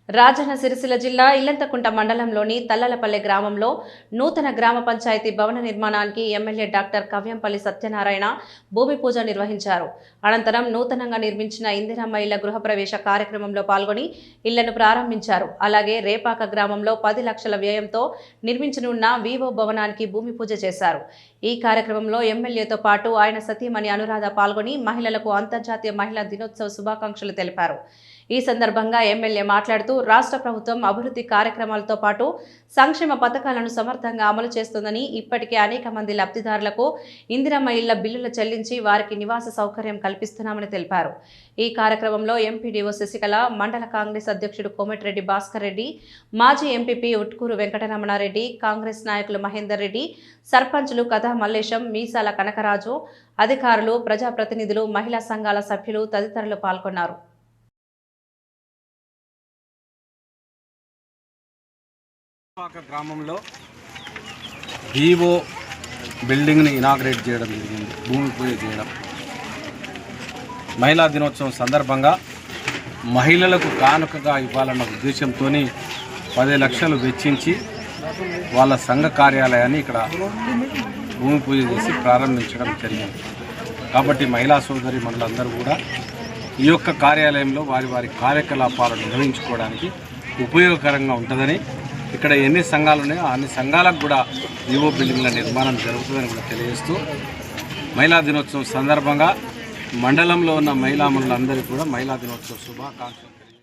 రాజన్న సిరిసిల్ల జిల్లా ఇల్లంతకుంట మండలంలోని తల్లలపల్లె గ్రామంలో నూతన గ్రామ పంచాయతీ భవన నిర్మాణానికి ఎమ్మెల్యే డాక్టర్ కవ్యంపల్లి సత్యనారాయణ భూమి పూజ నిర్వహించారు. అనంతరం నూతనంగా నిర్మించిన ఇందిరమ్మ ఇళ్ల గృహప్రవేశ కార్యక్రమంలో పాల్గొని ఇళ్లను ప్రారంభించారు. అలాగే రేపాక గ్రామంలో 10 లక్షల వ్యయంతో నిర్మించనున్న వివో భవనానికి భూమి పూజ చేశారు. ఈ కార్యక్రమంలో ఎమ్మెల్యేతో పాటు ఆయన సతీమణి అనురాధ పాల్గొని మహిళలకు అంతర్జాతీయ మహిళా దినోత్సవ శుభాకాంక్షలు తెలిపారు. ఈ సందర్భంగా ఎమ్మెల్యే మాట్లాడుతూ రాష్ట్ర ప్రభుత్వం అభివృద్ధి కార్యక్రమాలతో పాటు సంక్షేమ పథకాలను సమర్థంగా అమలు చేస్తుందని, ఇప్పటికే అనేక మంది లబ్ధిదారులకు ఇందిరమ్మ ఇళ్ల బిల్లులు చెల్లించి వారికి నివాస సౌకర్యం కల్పిస్తున్నామని తెలిపారు. ఈ కార్యక్రమంలో ఎంపీడీఓ శశికళ, మండల కాంగ్రెస్ అధ్యక్షుడు కోమటిరెడ్డి భాస్కర్ రెడ్డి, మాజీ ఎంపీపీ ఉట్కూరు వెంకటరమణారెడ్డి, కాంగ్రెస్ నాయకులు మహేందర్ రెడ్డి, సర్పంచులు కథా మల్లేశం, మీసాల కనకరాజు, అధికారులు, ప్రజాప్రతినిధులు, మహిళా సంఘాల సభ్యులు తదితరులు పాల్గొన్నారు. గ్రామంలో వివో బిల్డింగ్ని ఇనాగ్రేట్ చేయడం జరిగింది, భూమి పూజ చేయడం. మహిళా దినోత్సవం సందర్భంగా మహిళలకు కానుకగా ఇవ్వాలన్న ఉద్దేశంతో 10 లక్షలు వెచ్చించి వాళ్ళ సంఘ కార్యాలయాన్ని ఇక్కడ భూమి పూజ చేసి ప్రారంభించడం జరిగింది. కాబట్టి మహిళా సోదరి మనులందరూ కూడా ఈ యొక్క కార్యాలయంలో వారి వారి కార్యకలాపాలను నిర్వహించుకోవడానికి ఉపయోగకరంగా ఉంటుందని, ఇక్కడ ఎన్ని సంఘాలు ఉన్నాయో అన్ని సంఘాలకు కూడా వివో బిల్డింగ్ల నిర్మాణం జరుగుతుందని కూడా తెలియజేస్తూ, మహిళా దినోత్సవం సందర్భంగా మండలంలో ఉన్న మహిళా మనులందరికీ కూడా మహిళా దినోత్సవ శుభాకాంక్షలు.